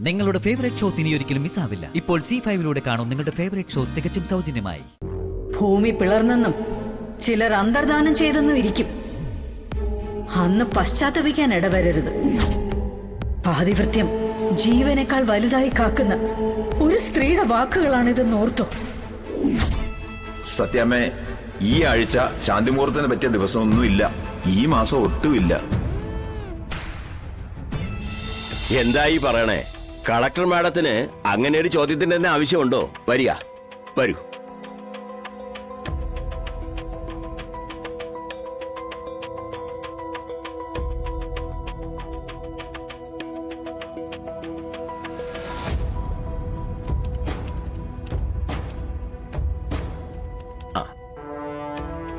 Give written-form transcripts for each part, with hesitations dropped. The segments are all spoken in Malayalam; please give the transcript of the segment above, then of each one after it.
നിങ്ങളുടെ ഫേവറേറ്റ് ഷോസ് ഇനി ഒരിക്കലും മിസ്സാവില്ല. ഇപ്പോൾ C5 കാണും നിങ്ങളുടെ ഫേവറേറ്റ് ഷോസ് തികച്ചും സൗജന്യമായി. ഭൂമി പിളർന്നെന്നും ചിലർ അന്തർദാനം ചെയ്തെന്നും ഇരിക്കും. അന്ന് പശ്ചാത്തപിക്കാൻ ഇടവരരുത്. പാതിവൃത്യം ജീവനേക്കാൾ വലുതായി കാക്കുന്ന ഒരു സ്ത്രീയുടെ വാക്കുകളാണിതെന്ന് ഓർത്തോ. സത്യാമ്മേ, ഈ ആഴ്ച ശാന്തിമുഹൂർത്തത്തിന് പറ്റിയ ദിവസമൊന്നുമില്ല. ഈ മാസം ഒട്ടുമില്ല. എന്തായി പറയണേ? കളക്ടർ മാഡത്തിന് അങ്ങനെ ഒരു ചോദ്യത്തിന് തന്നെ ആവശ്യമുണ്ടോ? വരിക, വരൂ.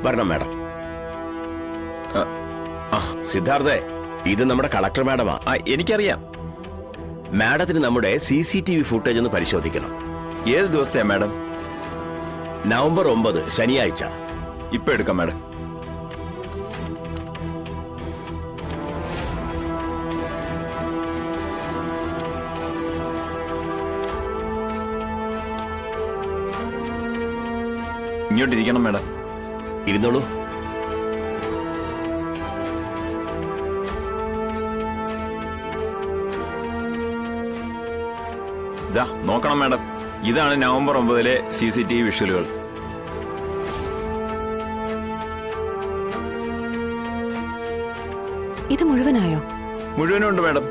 വരണം മാഡം. സിദ്ധാർത്ഥേ, ഇത് നമ്മുടെ കളക്ടർ മാഡമാ. എനിക്കറിയാം. മാഡത്തിന് നമ്മുടെ CCTV ഫുട്ടേജ് ഒന്ന് പരിശോധിക്കണം. ഏത് ദിവസത്തെയാ മാഡം? നവംബർ 9 ശനിയാഴ്ച. ഇപ്പൊ എടുക്കാം മാഡം. ഇങ്ങോട്ടിരിക്കണം മാഡം. ഇരുന്നോളൂ. ഇതാ നോക്കണം മാഡം. ഇതാണ് നവംബർ 9 CCTV വിഷ്വലുകൾ. ഇത് മുഴുവനായോ? മുഴുവനും ഉണ്ട് മാഡം.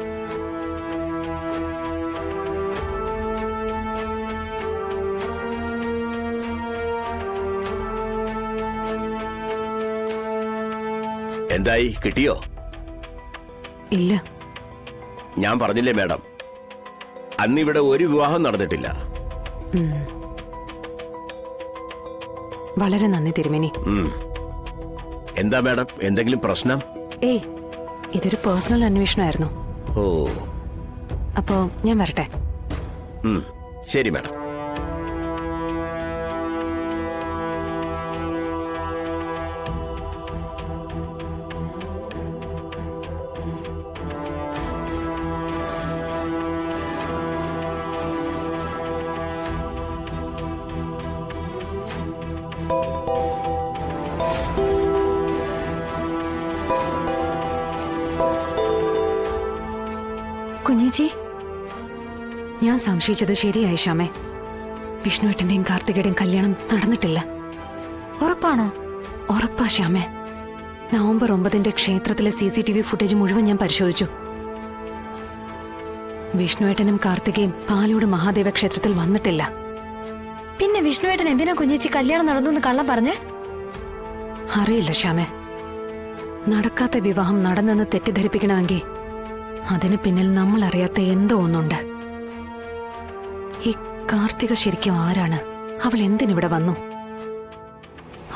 എന്തായി, കിട്ടിയോ? ഇല്ല. ഞാൻ പറഞ്ഞില്ലേ മാഡം, അന്നിവിടെ ഒരു വിവാഹം നടന്നിട്ടില്ല. വളരെ നന്ദി തിരുമേനി. എന്താ മാഡം, എന്തെങ്കിലും പ്രശ്നം? ഏയ്, ഇതൊരു പേഴ്സണൽ അന്വേഷണമായിരുന്നു. ഓ, അപ്പോ ഞാൻ വരട്ടെ. ശരി മാഡം. കുഞ്ഞിച്ചി, ഞാൻ സംശയിച്ചത് ശരിയായി ശ്യാമേ. വിഷ്ണുവേട്ടന്റെയും കാർത്തികയുടെയും കല്യാണം നടന്നിട്ടില്ല. ഉറപ്പാണോ? ഉറപ്പാ ശ്യാമേ. നവംബർ 9 ക്ഷേത്രത്തിലെ CCTV ഫുട്ടേജ് മുഴുവൻ ഞാൻ പരിശോധിച്ചു. വിഷ്ണുവേട്ടനും കാർത്തികയും പാലൂട് മഹാദേവ ക്ഷേത്രത്തിൽ വന്നിട്ടില്ല. പിന്നെ വിഷ്ണുവേട്ടൻ എന്തിനാ കുഞ്ഞിച്ചി കല്യാണം നടന്നു കള്ളം പറഞ്ഞേ? അറിയില്ല ശ്യാമേ. നടക്കാത്ത വിവാഹം നടന്നെന്ന് തെറ്റിദ്ധരിപ്പിക്കണമെങ്കിൽ അതിന് പിന്നിൽ നമ്മൾ അറിയാത്ത എന്തോ ഒന്നുണ്ട്. ഈ കാർത്തിക ശരിക്കും ആരാണ്? അവൾ എന്തിനിവിടെ വന്നു?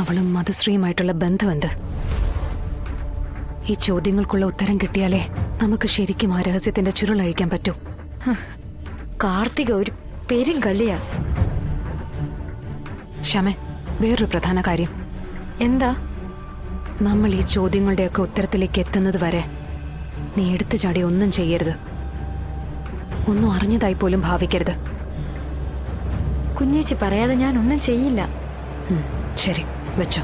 അവളും മധുശ്രീയുമായിട്ടുള്ള ബന്ധമെന്ത്? ഈ ചോദ്യങ്ങൾക്കുള്ള ഉത്തരം കിട്ടിയാലേ നമുക്ക് ശരിക്കും ആ രഹസ്യത്തിന്റെ ചുരുളഴിക്കാൻ പറ്റൂ. കാർത്തിക ഒരു പേരും കള്ളിയാ. ശ്യാമേ, വേറൊരു പ്രധാന കാര്യം. എന്താ? നമ്മൾ ഈ ചോദ്യങ്ങളുടെയൊക്കെ ഉത്തരത്തിലേക്ക് എത്തുന്നത് വരെ നീ എടുത്തു ചാടി ഒന്നും ചെയ്യരുത്. ഒന്നും അറിഞ്ഞതായി പോലും ഭാവിക്കരുത്. കുഞ്ഞേച്ചി പറയാതെ ഞാൻ ഒന്നും ചെയ്യില്ല. ശരി, വെച്ചോ.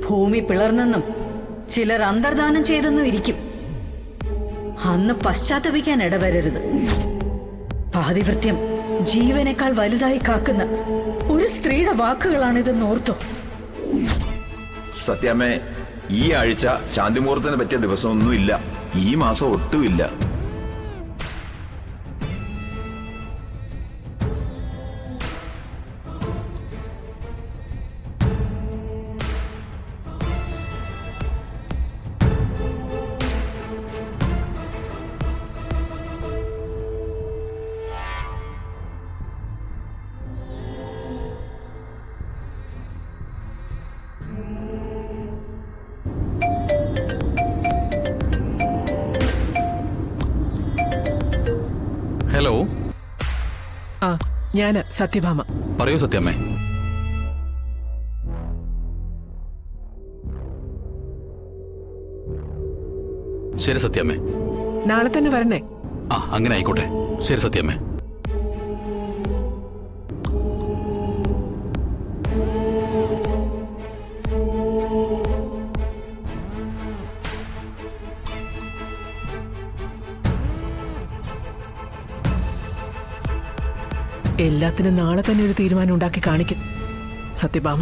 ഭൂമി പിളർന്നെന്നും ചിലർ അന്തർദാനം ചെയ്തെന്നും ഇരിക്കും. അന്ന് പശ്ചാത്തപിക്കാൻ ഇടവരരുത്. പാതിവൃത്യം ജീവനേക്കാൾ വലുതായി കാക്കുന്ന ഒരു സ്ത്രീയുടെ വാക്കുകളാണിതെന്ന് ഓർത്തോ. സത്യാമ്മേ, ഈ ആഴ്ച ശാന്തിമുഹൂർത്തത്തിന് പറ്റിയ ദിവസമൊന്നുമില്ല. ഈ മാസം ഒട്ടുമില്ല. ഞാന് സത്യഭാമ. പറയൂ സത്യമ്മേ. ശരി സത്യമ്മേ. നാളെ തന്നെ വരണേ. ആ അങ്ങനെ ആയിക്കോട്ടെ. ശരി സത്യമ്മേ. എല്ലാത്തിനും നാളെ തന്നെ ഒരു തീരുമാനം ഉണ്ടാക്കി കാണിക്കും സത്യഭാമ.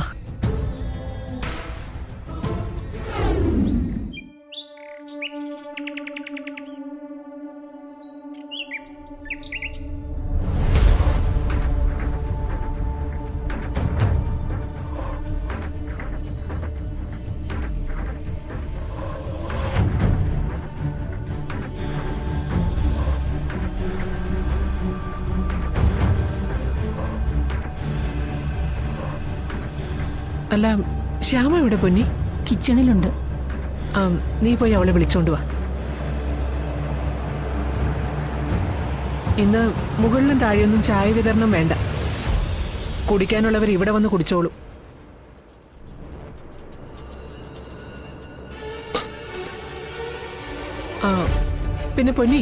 അല്ല, ശ്യാമ എവിടെ പൊന്നി? കിച്ചണിലുണ്ട്. നീ പോയി അവളെ വിളിച്ചോണ്ട് വാ. ഇന്ന് മുകളിലും താഴെയൊന്നും ചായ വിതരണം വേണ്ട. കുടിക്കാനുള്ളവർ ഇവിടെ വന്ന് കുടിച്ചോളൂ. പിന്നെ പൊന്നി,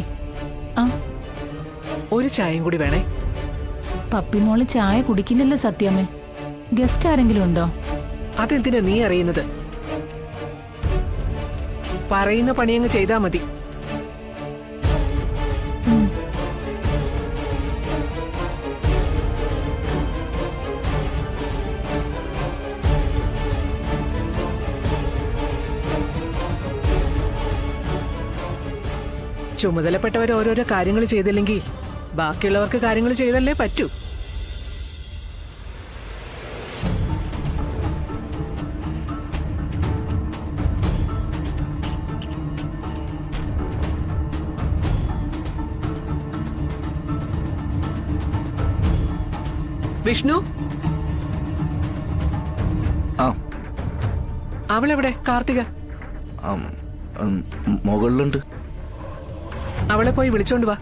ഒരു ചായയും കൂടി വേണേ. പപ്പിമോള് ചായ കുടിക്കുന്നില്ല സത്യമേ. ഗസ്റ്റ് ആരെങ്കിലും ഉണ്ടോ? അതെന്തിനാ നീ അറിയുന്നത്? പറയുന്ന പണിയങ്ങ് ചെയ്താ മതി. ചുമതലപ്പെട്ടവർ ഓരോരോ കാര്യങ്ങൾ ചെയ്തില്ലെങ്കിൽ ബാക്കിയുള്ളവർക്ക് കാര്യങ്ങൾ ചെയ്തല്ലേ പറ്റൂ. വിഷ്ണു, അവളെവിടെ? കാർത്തിക മുകളിലുണ്ട്. അവളെ പോയി വിളിച്ചോണ്ട് വാ.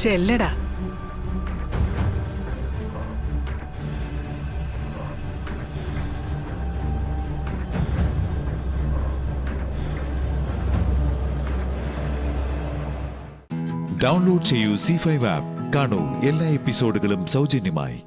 ചെല്ലടാ. ഡൗൺലോഡ് ചെയ്യൂ C5 ആപ്പ്. കാണൂ എല്ലാ എപ്പിസോഡുകളും സൗജന്യമായി.